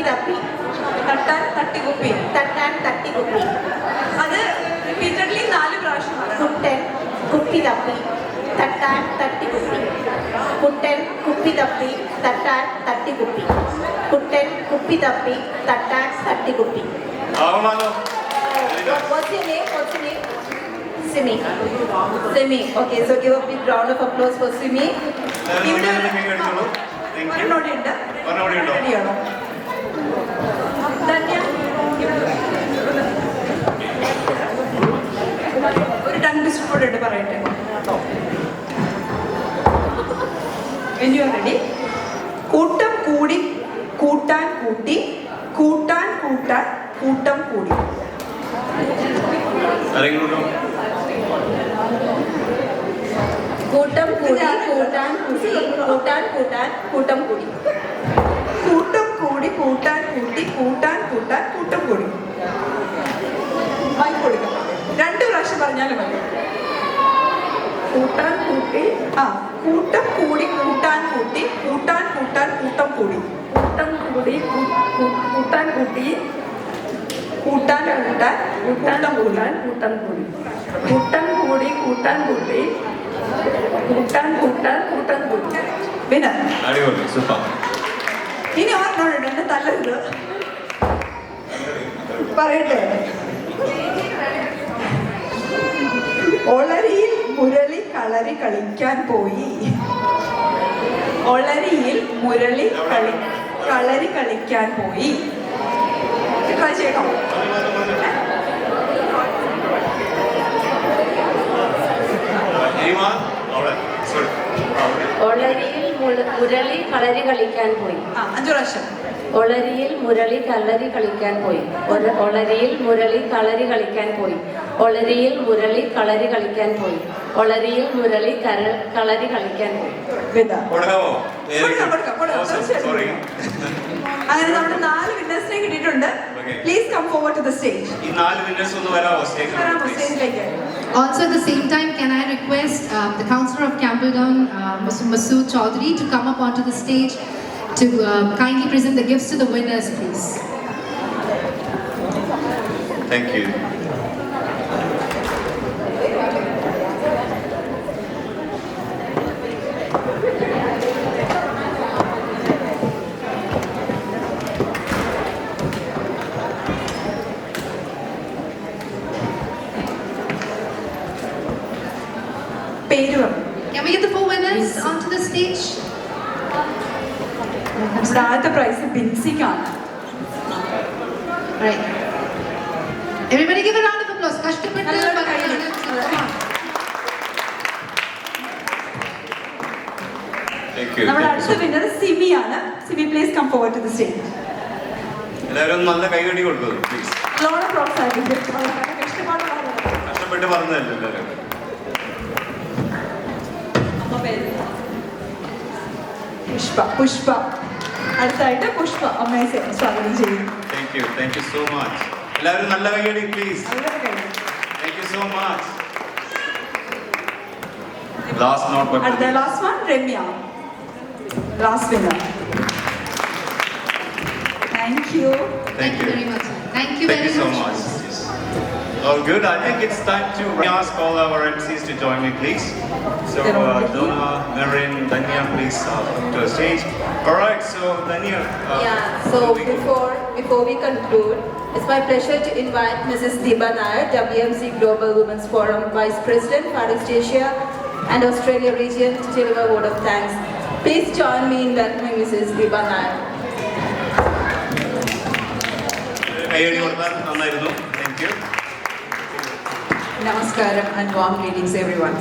തപ്പി. തട്ടാൻ തട്ടികുപ്പി. തട്ടാൻ തട്ടികുപ്പി. അത് റിപ്പീറ്റഡ്ലി 4 പ്രാവശ്യം. കുട്ടൻ കുപ്പി തപ്പി തട്ടാൻ തട്ടികുപ്പി. കുട്ടൻ കുപ്പി തപ്പി തട്ടാൻ തട്ടികുപ്പി. കുട്ടൻ കുപ്പി തപ്പി തട്ടാൻ തട്ടികുപ്പി. What's your name? What's your name? Simi. Simi. Okay, so give a big round of applause for Simi. ഇവിടെ ഒരെണ്ണോടെയുണ്ട്. റെഡിയാണോ? ധന്യ ഒരു ടങ് ട്വിസ്റ്റർ കൂടെ ഉണ്ട്, പറയട്ടെ. When you are ready. കൂട്ടം കൂടി കൂട്ടാൻ കൂട്ടി കൂട്ടാൻ കൂട്ടാൻ കൂട്ടം കൂടി. കൂട്ടം കൂടി കൂട്ടാൻ കൂട്ടി കൂട്ടാൻ കൂട്ടാൻ കൂട്ടം കൂടി. കൂട്ടം കൂടി കൂട്ടാൻ കൂട്ടി കൂട്ടാൻ കൂട്ടാൻ കൂട്ടം കൂടി. വായി കൊടുക്കാം. 2 പ്രാവശ്യം പറഞ്ഞാലും മതി. കൂട്ടാൻ കൂട്ടി കൂട്ടം കൂടി കൂട്ടാൻ കൂട്ടി കൂട്ടാൻ കൂട്ടാൻ കൂട്ടം കൂടി. കൂട്ടം കൂടി കൂട്ടാൻ കൂട്ടി കൂട്ടാൻ കൂട്ടാൻ കൂട്ടാൻ കൂട്ടാൻ കൂട്ടം കൂടി. കൂട്ടം കൂടി കൂട്ടാൻ കൂട്ടി കൂട്ടാൻ കൂട്ടാൻ കൂട്ടം കൂടി. പിന്നെ സൂപ്പർ. ഇനി ഓർമ്മയുണ്ട് എന്നെ തല്ലരുത്. പറയട്ടെ. ഒളരിയിൽ മുരളി കളരി കളിക്കാൻ പോയി. ഒളരിയിൽ മുരളി കളരി കളിക്കാൻ പോയി. ട്രൈ ചെയ്യണം. ഒളരിയിൽ മുരളി കളരി കളിക്കാൻ പോയി. 5 പ്രാവശ്യം. ഒളരിയിൽ മുരളി കളരി കളിക്കാൻ പോയി. ഒളരിയിൽ മുരളി കളരി കളിക്കാൻ പോയി. ഒളരിയിൽ മുരളി കളരി കളിക്കാൻ പോയി. ഒളരിയിൽ മുരളി കളരി കളിക്കാൻ പോയി. അങ്ങനെ നമ്മുടെ 4 വിന്നേഴ്സിനെ കിട്ടിയിട്ടുണ്ട്. Please come forward to the stage. ഈ 4 വിന്നേഴ്സ് ഒന്ന് വരാമോ സ്റ്റേജിലേക്ക്? Also at the same time, can I request the Councillor of Campbelltown, Mr. Masood Chaudhary, to come up onto the stage to kindly present the gifts to the winners, please. Thank you. Can we get the 4 winners onto the stage? ആദ്യത്തെ price ബിൻസിക്കാണ്. Right. Everybody give a round of applause. കഷ്ടപ്പെട്ട് നമ്മുടെ അടുത്ത winner സിമിയാണ്. Simi please come forward to the stage. എല്ലാവരും നല്ല കൈയടി കൊടുക്കുക please. ലോണ പ്രോത്സാഹിപ്പിക്കും. കഷ്ടപ്പെട്ട് പറഞ്ഞതല്ലേ എല്ലാവരും. പുഷ്പ അടുത്തായിട്ട് പുഷ്പ അമ്മയെ സ്വാഗതം ചെയ്യും. Thank you so much. എല്ലാവരും നല്ല കൈയടി please. Thank you so much. Last one Ramya. Last winner. Thank you very much. Thank you very so much. Oh, good. I think it's time to ask all our MCs to join me, please. So, Donna, Marin, Danya, please to the stage. All right. So, Danya. So before we conclude, it's my pleasure to invite Mrs. Deepa Nair, WMC Global Women's Forum Vice President for East Asia and Australia region, to deliver a word of thanks. Please join me in welcoming Mrs. Deepa Nair. Thank you. Namaskaram and warm greetings everyone.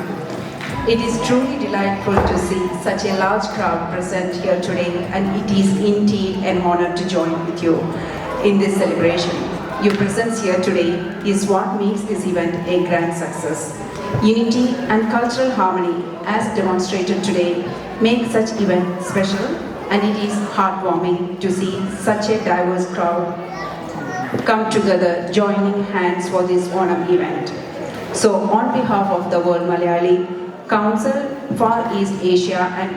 It is truly delightful to see such a large crowd present here today, and it is indeed an honor to join with you in this celebration. Your presence here today is what makes this event a grand success. Unity and cultural harmony, as demonstrated today, make such event special, and it is heartwarming to see such a diverse crowd come together joining hands for this Onam event. So on behalf of the World Malayali Council, Far East Asia and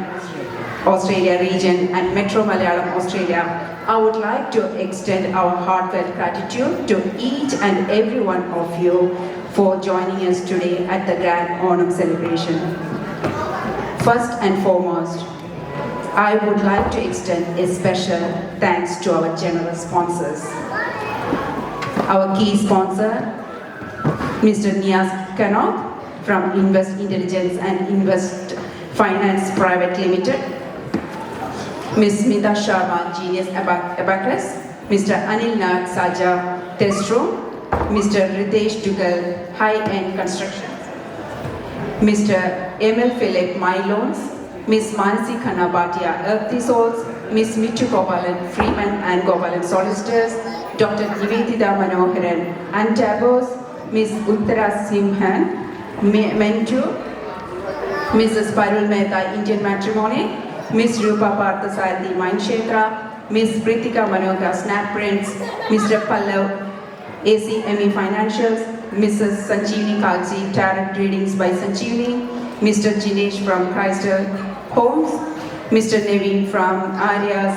Australia region and Metro Malayalam Australia, I would like to extend our heartfelt gratitude to each and every one of you for joining us today at the Grand Onam celebration. First and foremost, I would like to extend a special thanks to our generous sponsors. Our key sponsor, Mr. Niaz Kanok from Invest Intelligence and Invest Finance Private Limited, Ms. Smita Sharma, Genius Abacus, Mr. Anil Nag Saja, Testro, Mr. Ritesh Dugal, High End Construction, Mr. Emil Philip, My Loans, Ms. Mansi Khanna Bhatia, Earth Resource, Ms. Mittu Gopalan, Freeman and Gopalan Solicitors, Dr. Nivedita Manoharan, Antabos, Ms. Uttara Simhan, Mentu, Mrs. Parul Mehta, Indian Matrimony, Ms. Rupa Parthasarthi, Mindshetra, Ms. Pritika Manoka, Snap Prints, Mr. Pallav, ACME Financials, Mrs. Sanjeevani Kalsi, Tarot Readings by Sanjeevani, Mr. Jinesh from Chrysler Homes, Mr. Naveen from Arias,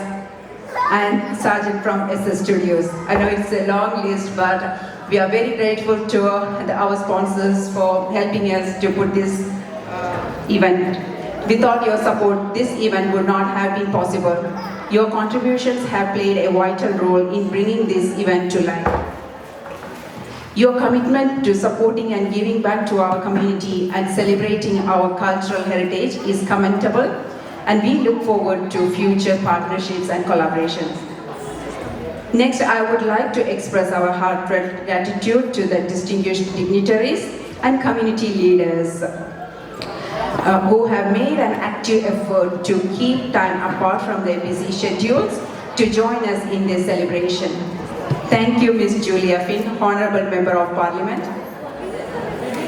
and Sergeant from SS Studios. I know it's a long list, but we are very grateful to our sponsors for helping us to put this event. Without your support, this event would not have been possible. Your contributions have played a vital role in bringing this event to life. Your commitment to supporting and giving back to our community and celebrating our cultural heritage is commendable, and we look forward to future partnerships and collaborations. Next, I would like to express our heartfelt gratitude to the distinguished dignitaries and community leaders who have made an active effort to keep time apart from their busy schedules to join us in this celebration. Thank you, Ms. Julia Finn, Honorable Member of Parliament,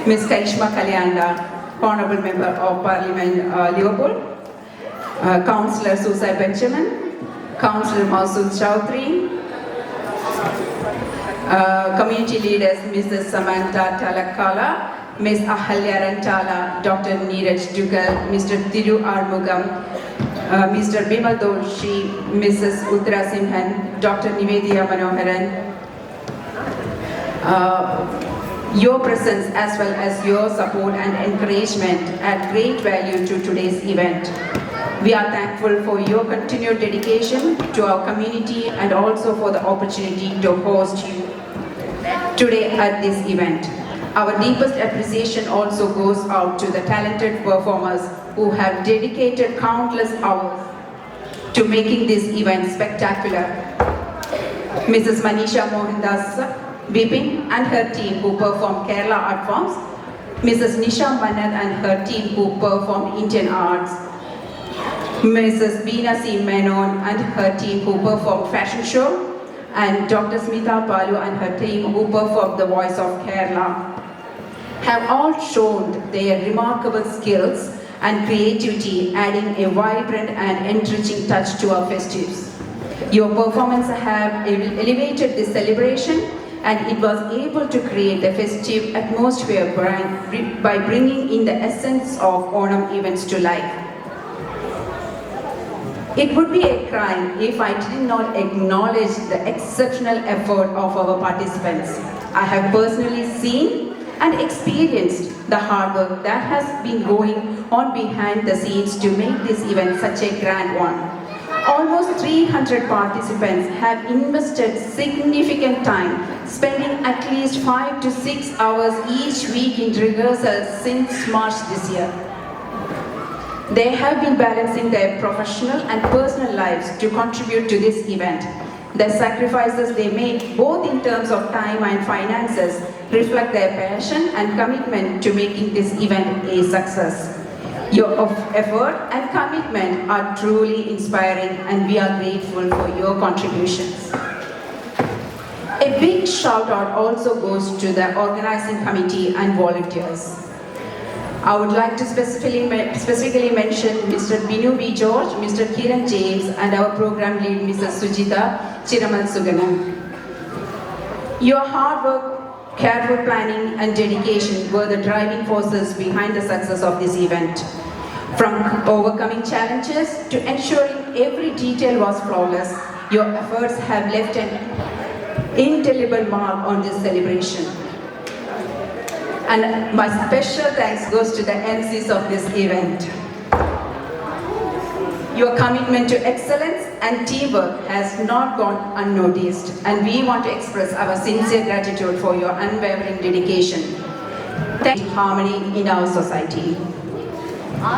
Ms. Karishma Kalyanda, Honorable Member of Parliament, Leopold, Councillor Susai Benjamin, Councillor Masood Chowdhury, community leaders Mrs. Samantha Talakala, Ms. Ahalya Rantala, Dr. Neeraj Dugal, Mr. Thiru Armugam, Mr. Bimal Doshi, Mrs. Uttara Simhan, Dr. Nivedita Manoharan. Your presence as well as your support and encouragement add great value to today's event. We are thankful for your continued dedication to our community and also for the opportunity to host you today at this event. Our deepest appreciation also goes out to the talented performers who have dedicated countless hours to making this event spectacular. Mrs. Manisha Mohandas Bipin and her team who performed Kerala art forms, Mrs. Nisha Manan and her team who performed Indian arts, Mrs. Veena C. Menon and her team who performed fashion show, and Dr. Smita Balu and her team who performed The Voice of Kerala, have all shown their remarkable skills and creativity, adding a vibrant and enriching touch to our festives. Your performance have elevated this celebration, and it was able to create the festive atmosphere by bringing in the essence of Onam events to life. It would be a crime if I did not acknowledge the exceptional effort of our participants. I have personally seen and experienced the hard work that has been going on behind the scenes to make this event such a grand one. Almost 300 participants have invested significant time, spending at least 5 to 6 hours each week in rehearsals since March this year. They have been balancing their professional and personal lives to contribute to this event. The sacrifices they make, both in terms of time and finances, reflect their passion and commitment to making this event a success. Your effort and commitment are truly inspiring, and we are grateful for your contributions. A big shout out also goes to the organizing committee and volunteers. I would like to specifically mention Mr. Binu V. George, Mr. Kiran James, and our program lead, Mrs. Sujita Chiramal Suganam. Your hard work, careful planning, and dedication were the driving forces behind the success of this event. From overcoming challenges to ensuring every detail was flawless, your efforts have left an indelible mark on this celebration. And my special thanks goes to the MCs of this event. Your commitment to excellence and teamwork has not gone unnoticed, and we want to express our sincere gratitude for your unwavering dedication. Thank you, harmony in our society.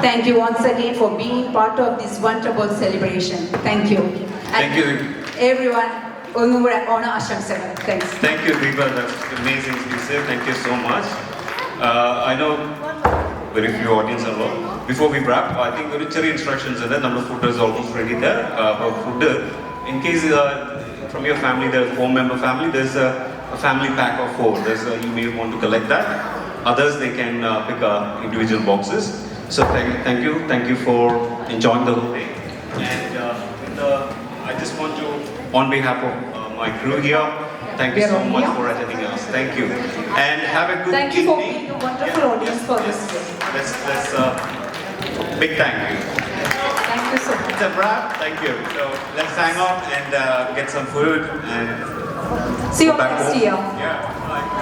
Thank you once again for being part of this wonderful celebration. Thank you. Thank you. Everyone, ഒന്നുകൂടെ ഓണ ആശംസകൾ. Thanks. Thank you, Deepa. That's amazing speech. Thank you so much. I know very few audience are well. Before we wrap, I think very cherry instructions are there. Number food is almost ready there. For food, in case from your family, there's a 4-member family, there's a family pack of 4. You may want to collect that. Others, they can pick individual boxes. So thank you for enjoying the whole day. And I just want to, on behalf of my crew here, thank you so much for attending us. Thank you. And have a good Thank you for evening. being a wonderful audience for this day. Let's big thank you. Thank you so much. It's a wrap. Thank you. So let's hang out and get some food and See you go back next home. year. Yeah. Bye.